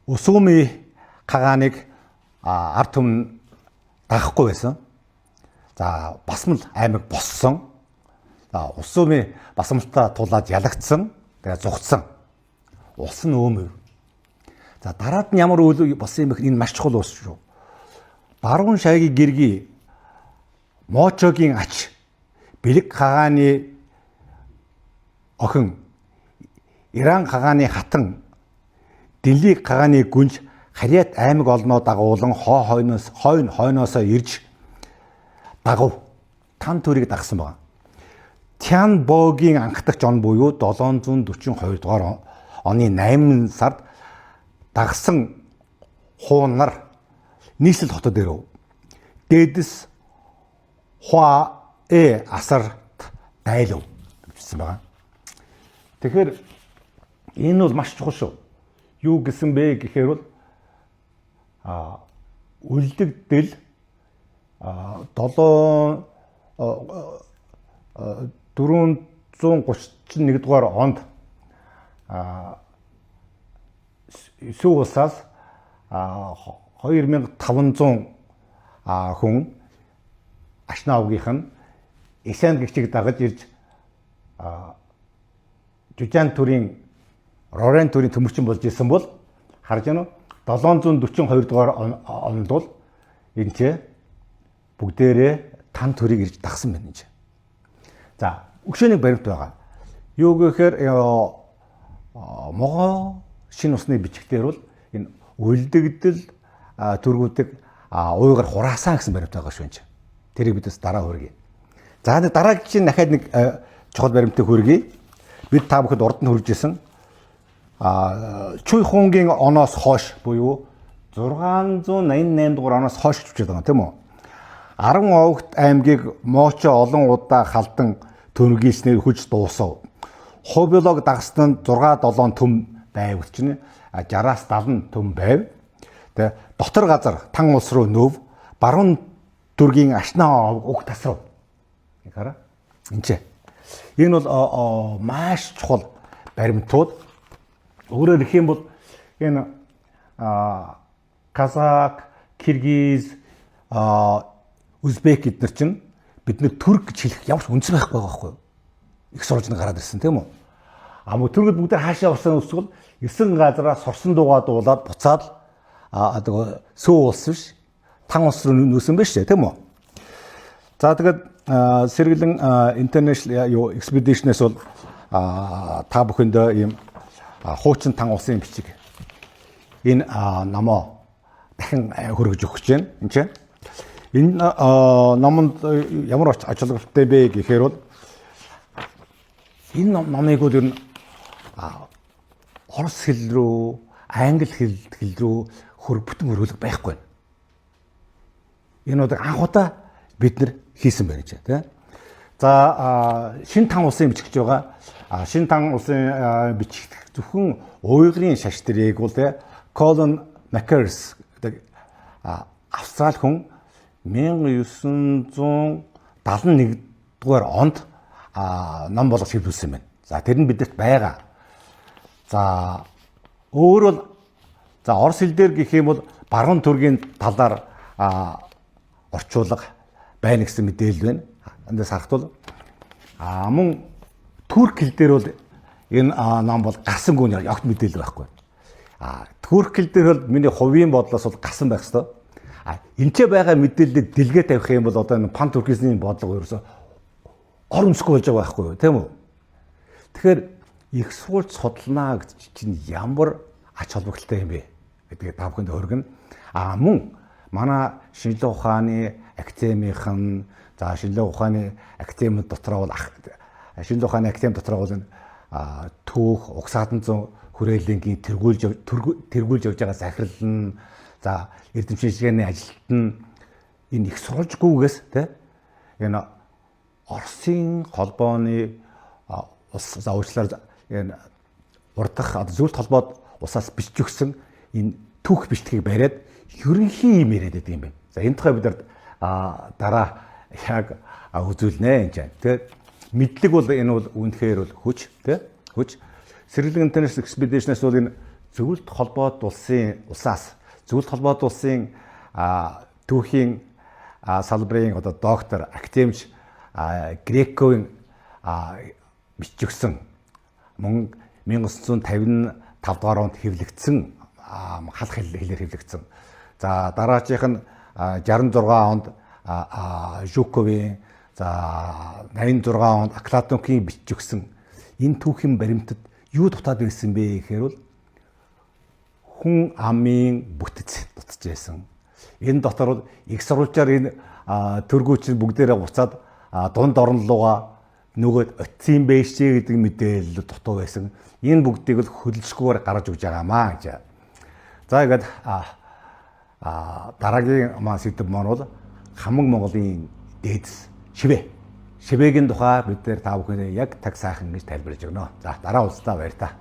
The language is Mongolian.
Усүми хагааныг ард түмэн дагахгүй байсан. За басмал аймаг боссон. За Усүми басмалтаа тулаад ялагдсан. Тэгээ зугтсан. Улс нь өөмөв. За дараад нь ямар үйл болсон юм бэ? Энэ маш чухал уус шүү. Баруун шайгийн гэргий Мочогийн ач Бэлэг хагааны охин Иран хагааны хатан Дэлийг хагааны гүнж Харьяат аймаг олноо дагуулan хойноосоо ирж дагав тан төрийг дагсан байна. Тян Богийн анхдагч он буюу 742 дугаар оны 8 сард дагсан хуун нар нийслэл хотод ирэв. Дээдэс Хуа асарт дайлав гэсэн байна. Тэгэхээр энэ бол маш чухал шүү. Юу гэсэн бэ гэхээр бол үлдэгдэл 431 дугаар онд Сүү улсаас 2500 хүн Ашнаавгийнх нь Исян гэгчийг дагаж ирж Жужаан төрийн Рорен төрийн төмөрчин болж исэн бол харж байна уу 742 дугаар онд бол энэ ч бүгдээрээ тан төрийг ирж дагсан байна энэ. За өгшөөнийг баримт байгаа. Юу гэхээр могоо шинэ усны бичгтэр бол энэ үлдэгдэл төргүүдийг ууйгаар хураасан гэсэн баримт байгаа шүү энэ. Тэрийг бидээс дараа хүргэе. За дараагийн дахиад нэг чухал баримтыг хүргэе. Бид та бүхэд урд нь хүрж исэн Чуй хунгийн оноос хойш буюу 688 дугаар оноос хойш чүчээд байгаа тийм үү? 10 овогт аймгийг Мочо олон удаа халдан төргийснээр хүч дуусав. Хобилог дагсан нь 6-7 төм байв чинь 60-аас 70 төм байв. Тэгээ дотор газар тан улс руу нөв баруун дүргийн Ашнаа уг тасрав. Хараа. Энд энэ бол маш чухал баримтууд. Өөрөөр хэлэх юм бол энэ Казак, Киргиз, Узбек эднэр чинь бидний түрк гэж хэлэх ямар ч үндэс байхгүй байгаа байхгүй юу? Их сурвалжны гараад ирсэн тийм үү? Мөн түргүүд бүгд хаашаа урсан өсвөл 9 газараас сурсан дуугаа дуулаад буцаад Сүү улс биш тан улс руу нүүсэн байж тийм үү? За тэгээд сэргэлэн International Expedition-ээс бол та бүхэндээ ийм хуучин тан улсын бичиг энэ номоо дахин хүргэж өгч байна. Энд чинь энэ номонд ямар ач холбогдолтой бэ гэхээр бол энэ номыг бол ер нь орос хэл рүү, англи хэл рүү бүтэн хөрвүүлэг байхгүй байна. Энэ бол анхудаа бид нар хийсэн байна гэж тийм. За шин тан улсын бичгч байгаа. Шин тан улсын бичгт зөвхөн уйгрын шаштрыг бол Colin Makers гэдэг Австрали хүн 1971 дугаар онд ном болгож хэвлүүлсэн байна. За тэр нь бидэрт байгаа. За өөр бол за орос хэл дээр гэх юм бол баруун төргийн талаар орчуулга байна гэсэн мэдээлэл байна. Эндээс харахад мөн турк хэл дээр бол энэ ном бол гарсан гүн огт мэдээлэл байхгүй. Турк хэл дээр бол миний хувийн бодлоос бол гарсан байх ёстой. Энэчээ байгаа мэдээлэлд дэлгээ тавих юм бол одоо энэ пан туркизмын бодлого ерөөсө ор үнсгүй болж байгаа байхгүй юу, тийм үү? Тэгэхээр их сурвалж судалнаа гэж чинь ямар ач холбогдолтой юм бэ гэдгийг та бүхэнд хөргөн. Мөн манай шинжилгээ ухааны академийн за шинжилгээ ухааны академи дотроо бол шинжилгээ ухааны академи дотроо бол түүх угсаатан зүүн хүрээлэнгийн тэргүүлж явж байгаа захирал нь за эрдэм шинжилгээний ажилт нь энэ их сурвалжгүйгээс тийм энэ Оросын холбооны улс уучлаар энэ урдах зөвлөлт холбоод усаас бичиж өгсөн энэ түүх бичлэгийг бариад ерөнхий юм яриад байдаг юм байна. За энэ тухай бид дараа яг үзүүлнэ энэ чинь. Тэгээд мэдлэг бол энэ бол үнэхээр бол хүч тийм хүч. Сэргэлэн International Expedition-аас бол энэ Зөвлөлт холбоот улсаас зөвлөлт холбоот улсын түүхийн салбарын одоо доктор академич Грековын бичигдсэн мөн 1955 дугаар онд хэвлэгдсэн халах хэлээр хэвлэгдсэн. За дараачих нь 66 онд Жуковын, за 86 онд Аклатонкийн бичигдсэн энэ түүхийн баримтад юу дутаад байсан бэ гэхээр бол хүн амын бүтэц дутж байсан. Энэ дотор их сурвалжаар энэ төргүүч бүгдээрээ буцаад дунд орон руугаа нөгөөд оцсон байж гэдэг мэдээлэл дутуу байсан. Энэ бүгдийг л хөдөлшгүйгээр гаргаж өгч байгаамаа гэж. За ингээд дараагийн сэдв маань бол хамаг Монголын дээдэс Шивэгийн тухай бид та бүхэнд яг таг сайхан гэж тайлбарлаж өгнө. За дараа уулзлаа баяр та.